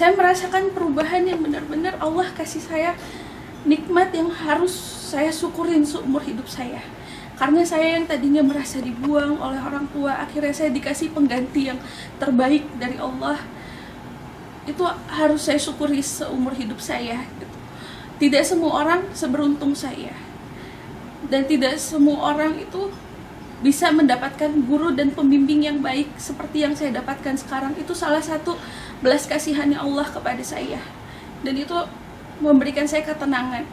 saya merasakan perubahan yang benar-benar Allah kasih saya nikmat yang harus saya syukurin seumur hidup saya. Karena saya yang tadinya merasa dibuang oleh orang tua, akhirnya saya dikasih pengganti yang terbaik dari Allah. Itu harus saya syukuri seumur hidup saya gitu. Tidak semua orang seberuntung saya, dan tidak semua orang itu bisa mendapatkan guru dan pembimbing yang baik seperti yang saya dapatkan sekarang. Itu salah satu belas kasihannya Allah kepada saya, dan itu memberikan saya ketenangan.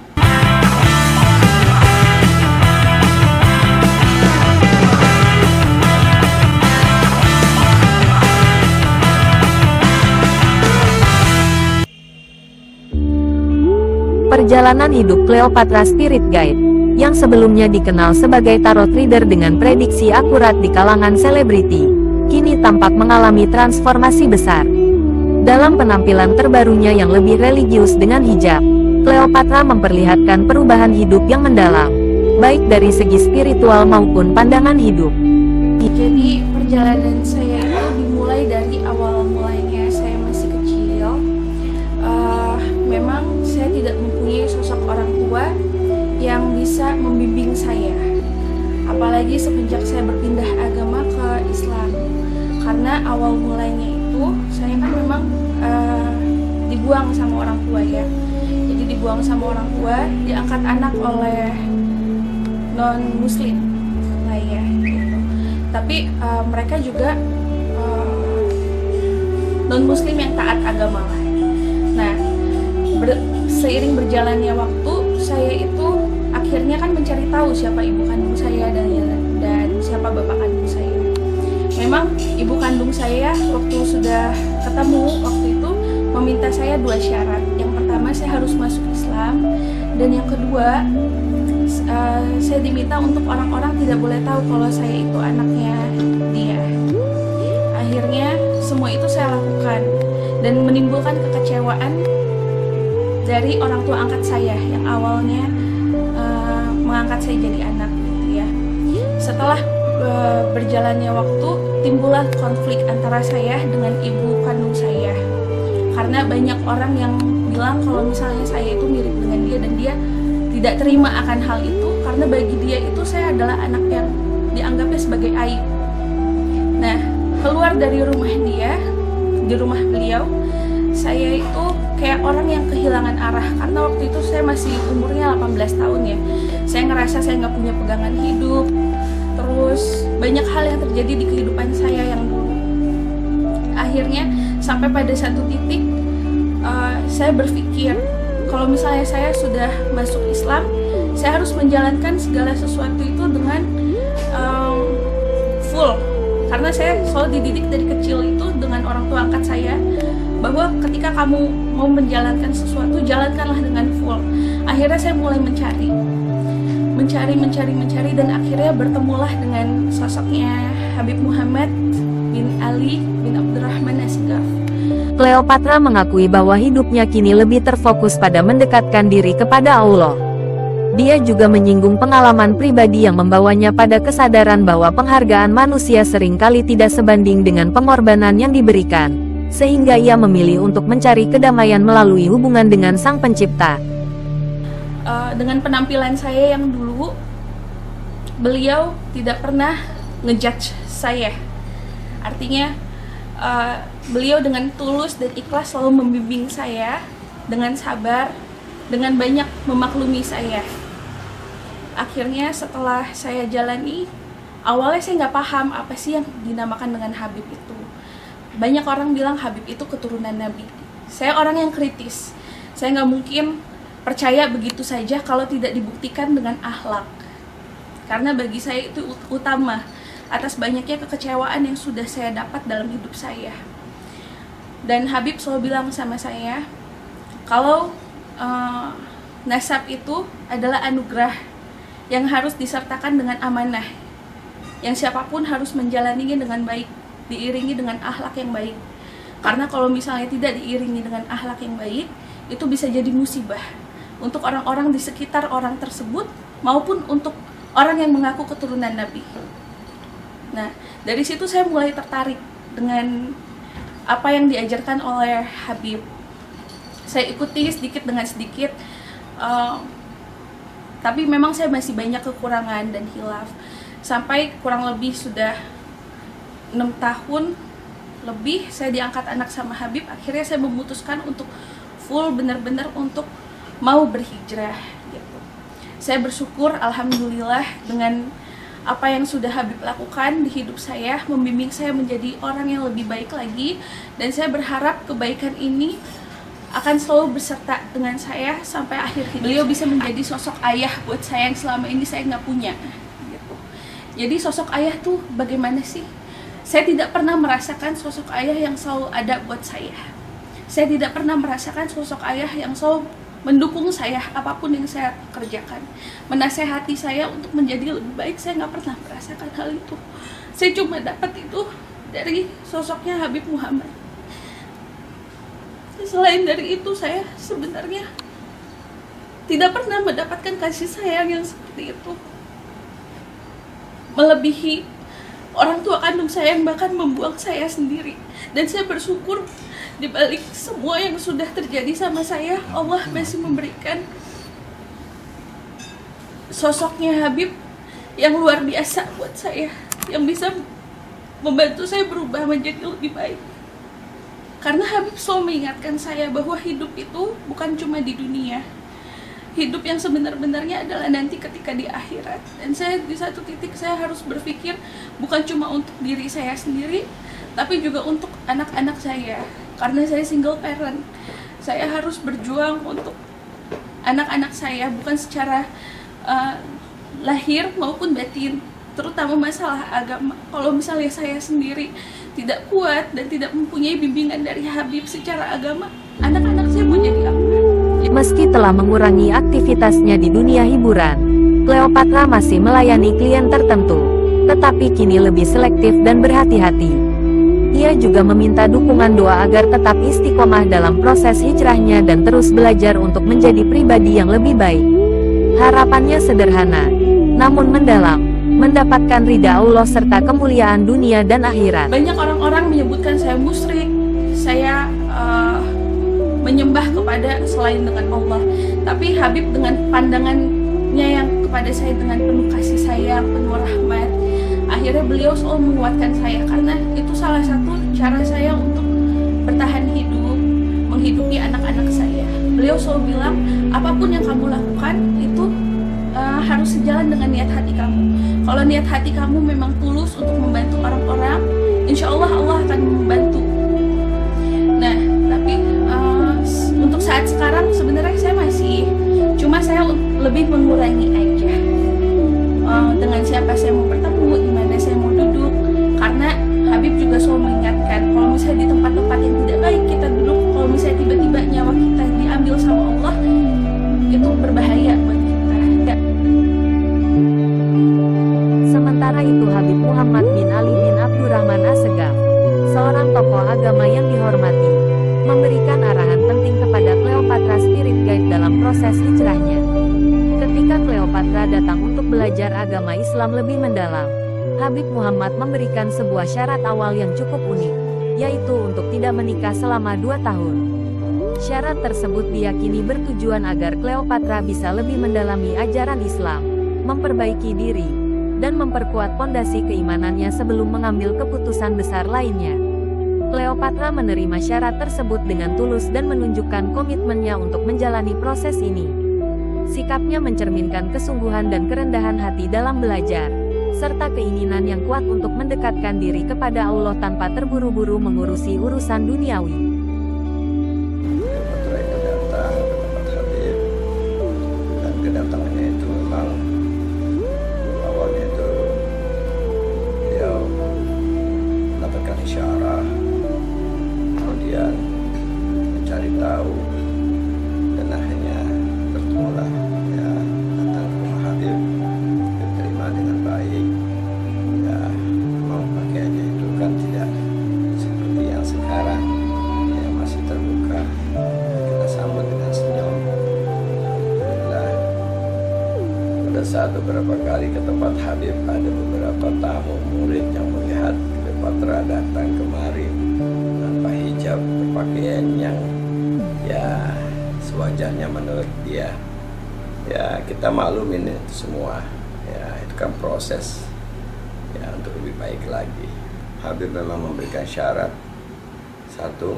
Perjalanan hidup Cleopatra Spirit Guide, yang sebelumnya dikenal sebagai tarot reader dengan prediksi akurat di kalangan selebriti, kini tampak mengalami transformasi besar. Dalam penampilan terbarunya yang lebih religius dengan hijab, Cleopatra memperlihatkan perubahan hidup yang mendalam, baik dari segi spiritual maupun pandangan hidup. Jadi perjalanan saya itu dimulai dari awal mulanya saya masih kecil. Memang saya tidak mempunyai sosok orang tua yang bisa membimbing saya, apalagi semenjak saya berpindah agama ke Islam. Karena awal mulanya itu saya kan memang dibuang sama orang tua ya. Jadi dibuang sama orang tua, diangkat anak oleh non muslim lah ya gitu. Tapi mereka juga non muslim yang taat agama lah. Nah, seiring berjalannya waktu, saya itu akhirnya kan mencari tahu siapa ibu kandung saya dan siapa bapak kandung saya. Memang ibu kandung saya waktu sudah ketemu waktu itu meminta saya 2 syarat. Yang pertama, saya harus masuk Islam, dan yang kedua, saya diminta untuk orang-orang tidak boleh tahu kalau saya itu anaknya dia. Akhirnya semua itu saya lakukan dan menimbulkan kekecewaan dari orang tua angkat saya yang awalnya mengangkat saya jadi anak gitu ya. Setelah berjalannya waktu, timbullah konflik antara saya dengan ibu kandung saya. Karena banyak orang yang bilang kalau misalnya saya itu mirip dengan dia, dan dia tidak terima akan hal itu karena bagi dia itu saya adalah anak yang dianggapnya sebagai aib. Nah, keluar dari rumah dia, di rumah beliau, saya itu kayak orang yang kehilangan arah, karena waktu itu saya masih umurnya 18 tahun ya. Saya ngerasa saya nggak punya pegangan hidup, terus banyak hal yang terjadi di kehidupan saya yang dulu. Akhirnya sampai pada satu titik saya berpikir kalau misalnya saya sudah masuk Islam, saya harus menjalankan segala sesuatu itu dengan full. Karena saya selalu dididik dari kecil itu dengan orang tua angkat saya, bahwa ketika kamu mau menjalankan sesuatu, jalankanlah dengan full. Akhirnya saya mulai mencari, dan akhirnya bertemulah dengan sosoknya Habib Muhammad bin Ali bin Abdurrahman Asgaf. Cleopatra mengakui bahwa hidupnya kini lebih terfokus pada mendekatkan diri kepada Allah. Dia juga menyinggung pengalaman pribadi yang membawanya pada kesadaran bahwa penghargaan manusia seringkali tidak sebanding dengan pengorbanan yang diberikan, sehingga ia memilih untuk mencari kedamaian melalui hubungan dengan Sang Pencipta. Dengan penampilan saya yang dulu, beliau tidak pernah ngejudge saya. Artinya beliau dengan tulus dan ikhlas selalu membimbing saya dengan sabar, dengan banyak memaklumi saya. Akhirnya setelah saya jalani, awalnya saya nggak paham apa sih yang dinamakan dengan Habib itu. Banyak orang bilang Habib itu keturunan Nabi. Saya orang yang kritis. Saya nggak mungkin percaya begitu saja kalau tidak dibuktikan dengan akhlak. Karena bagi saya itu utama atas banyaknya kekecewaan yang sudah saya dapat dalam hidup saya. Dan Habib selalu bilang sama saya, kalau nasab itu adalah anugerah yang harus disertakan dengan amanah, yang siapapun harus menjalaninya dengan baik, diiringi dengan akhlak yang baik. Karena kalau misalnya tidak diiringi dengan akhlak yang baik, itu bisa jadi musibah untuk orang-orang di sekitar orang tersebut maupun untuk orang yang mengaku keturunan Nabi. Nah, dari situ saya mulai tertarik dengan apa yang diajarkan oleh Habib. saya ikuti sedikit dengan sedikit. Tapi memang saya masih banyak kekurangan dan hilaf. Sampai kurang lebih sudah 6 tahun lebih saya diangkat anak sama Habib. Akhirnya saya memutuskan untuk full benar-benar untuk mau berhijrah gitu. Saya bersyukur alhamdulillah dengan apa yang sudah Habib lakukan di hidup saya, membimbing saya menjadi orang yang lebih baik lagi, dan saya berharap kebaikan ini akan selalu berserta dengan saya sampai akhir hidup. Beliau bisa menjadi sosok ayah buat saya yang selama ini saya nggak punya gitu. Jadi sosok ayah tuh bagaimana sih? Saya tidak pernah merasakan sosok ayah yang selalu ada buat saya. Saya tidak pernah merasakan sosok ayah yang selalu mendukung saya apapun yang saya kerjakan, menasehati saya untuk menjadi lebih baik. Saya nggak pernah merasakan hal itu. Saya cuma dapat itu dari sosoknya Habib Muhammad. Selain dari itu, saya sebenarnya tidak pernah mendapatkan kasih sayang yang seperti itu, melebihi orang tua kandung saya yang bahkan membuang saya sendiri. Dan saya bersyukur di balik semua yang sudah terjadi sama saya, Allah masih memberikan sosoknya Habib yang luar biasa buat saya, yang bisa membantu saya berubah menjadi lebih baik. Karena Habib selalu mengingatkan saya bahwa hidup itu bukan cuma di dunia. Hidup yang sebenar-benarnya adalah nanti ketika di akhirat. Dan saya di satu titik saya harus berpikir bukan cuma untuk diri saya sendiri, tapi juga untuk anak-anak saya. Karena saya single parent, saya harus berjuang untuk anak-anak saya, bukan secara lahir maupun batin, terutama masalah agama. Kalau misalnya saya sendiri tidak kuat dan tidak mempunyai bimbingan dari Habib secara agama, anak-anak saya mau jadi apa? Meski telah mengurangi aktivitasnya di dunia hiburan, Cleopatra masih melayani klien tertentu, tetapi kini lebih selektif dan berhati-hati. Ia juga meminta dukungan doa agar tetap istiqomah dalam proses hijrahnya dan terus belajar untuk menjadi pribadi yang lebih baik. Harapannya sederhana, namun mendalam, mendapatkan ridha Allah serta kemuliaan dunia dan akhirat. Banyak orang-orang menyebutkan saya musyrik, saya menyembah kepada selain dengan Allah. Tapi Habib dengan pandangannya yang kepada saya dengan penuh kasih sayang, penuh rahmat, akhirnya beliau selalu menguatkan saya, karena itu salah satu cara saya untuk bertahan hidup, menghidupi anak-anak saya. Beliau selalu bilang, apapun yang kamu lakukan itu harus sejalan dengan niat hati kamu. Kalau niat hati kamu memang tulus untuk membantu orang-orang, insya Allah Allah akan membantu. Nah, tapi untuk saat sekarang sebenarnya saya masih, cuma saya lebih mengurangi aja dengan siapa saya mau bertemu, di mana saya mau duduk. Karena Habib juga selalu mengingatkan, kalau misalnya di tempat-tempat yang tidak baik kita duduk, kalau misalnya tiba-tiba nyawa kita diambil sama Allah, itu berbahaya buat kita. Sementara itu Habib Muhammad bin Ali bin Abdurrahman Assegaf, seorang tokoh agama yang dihormati, memberikan arahan penting kepada Cleopatra Spirit Guide dalam proses hijrahnya. Ketika Cleopatra datang untuk belajar agama Islam lebih mendalam, Habib Muhammad memberikan sebuah syarat awal yang cukup unik, yaitu untuk tidak menikah selama 2 tahun. Syarat tersebut diyakini bertujuan agar Cleopatra bisa lebih mendalami ajaran Islam, memperbaiki diri, dan memperkuat pondasi keimanannya sebelum mengambil keputusan besar lainnya. Cleopatra menerima syarat tersebut dengan tulus dan menunjukkan komitmennya untuk menjalani proses ini. Sikapnya mencerminkan kesungguhan dan kerendahan hati dalam belajar, serta keinginan yang kuat untuk mendekatkan diri kepada Allah tanpa terburu-buru mengurusi urusan duniawi. Cleopatra itu datang ke tempat Habib, dan kedatangannya itu memang awalnya itu dia mendapatkan isyarat, kemudian mencari tahu, dan akhirnya bertemulah ya, datang ke rumah Habib, diterima dengan baik. Ya, mau pakaiannya itu kan tidak seperti yang sekarang, ya masih terbuka, kita sambut dengan senyum. Alhamdulillah, pada saat beberapa kali ke tempat Habib, ada beberapa tamu murid yang melihat Cleopatra datang kemari tanpa hijab, berpakaian yang ya wajahnya menurut dia. Ya kita maklumin itu semua. Ya itu kan proses ya untuk lebih baik lagi. Habib memang memberikan syarat, satu,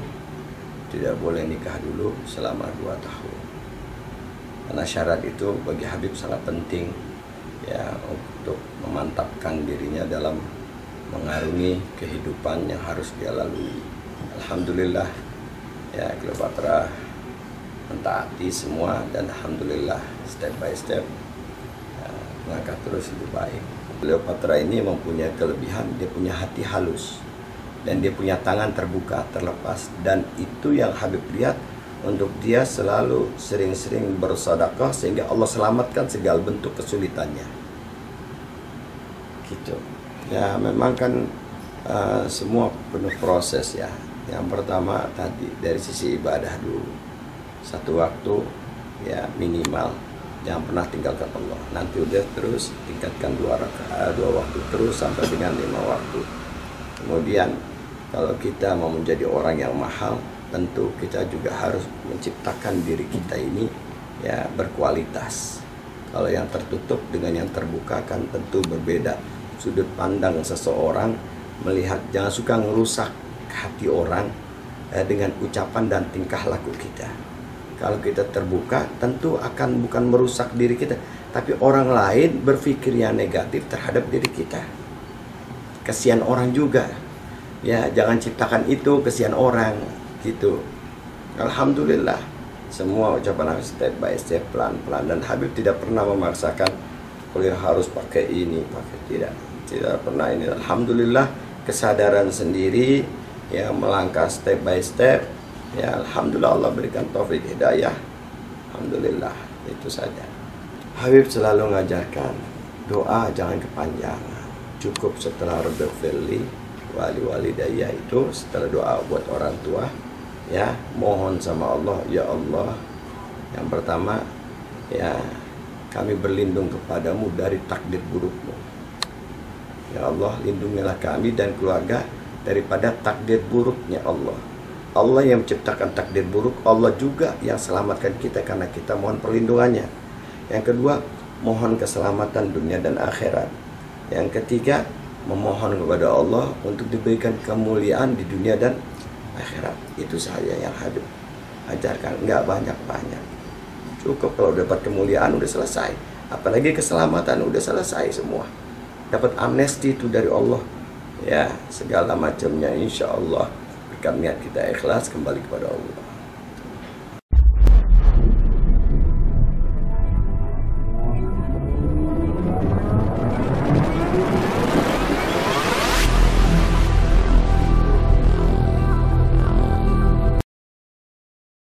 tidak boleh nikah dulu selama 2 tahun. Karena syarat itu bagi Habib sangat penting ya untuk memantapkan dirinya dalam mengarungi kehidupan yang harus dia lalui. Alhamdulillah ya Cleopatra mentaati semua, dan alhamdulillah step by step ya, melangkah terus lebih baik. Cleopatra ini mempunyai kelebihan, dia punya hati halus dan dia punya tangan terbuka, terlepas, dan itu yang Habib lihat untuk dia selalu sering-sering bersedekah sehingga Allah selamatkan segala bentuk kesulitannya. Gitu. Ya memang kan semua penuh proses ya. Yang pertama tadi dari sisi ibadah dulu. Satu waktu ya minimal, jangan pernah tinggalkan Allah. Nanti udah terus tingkatkan 2 waktu terus sampai dengan 5 waktu. Kemudian kalau kita mau menjadi orang yang mahal, tentu kita juga harus menciptakan diri kita ini ya berkualitas. Kalau yang tertutup dengan yang terbuka kan tentu berbeda. Sudut pandang seseorang melihat, jangan suka ngerusak hati orang dengan ucapan dan tingkah laku kita. Kalau kita terbuka, tentu akan bukan merusak diri kita, tapi orang lain berpikir yang negatif terhadap diri kita. Kasihan orang juga. Ya, jangan ciptakan itu kasihan orang, gitu. Alhamdulillah, semua ucapan Habib step by step, pelan-pelan, dan Habib tidak pernah memaksakan kuliah harus pakai ini, pakai tidak pernah ini. Alhamdulillah, kesadaran sendiri, ya melangkah step by step. Ya alhamdulillah Allah berikan taufik hidayah. Alhamdulillah, itu saja. Habib selalu mengajarkan doa jangan kepanjangan. Cukup setelah Rabbil Firli wali daya itu, setelah doa buat orang tua, ya mohon sama Allah, ya Allah, yang pertama ya kami berlindung kepadamu dari takdir burukmu. Ya Allah, lindungilah kami dan keluarga daripada takdir buruknya Allah. Allah yang menciptakan takdir buruk, Allah juga yang selamatkan kita karena kita mohon perlindungannya. Yang kedua, mohon keselamatan dunia dan akhirat. Yang ketiga, memohon kepada Allah untuk diberikan kemuliaan di dunia dan akhirat. Itu saja yang Habib ajarkan, nggak banyak-banyak. Cukup kalau dapat kemuliaan udah selesai. Apalagi keselamatan udah selesai semua. Dapat amnesti itu dari Allah. Ya, segala macamnya insya Allah. Niat kita ikhlas kembali kepada Allah.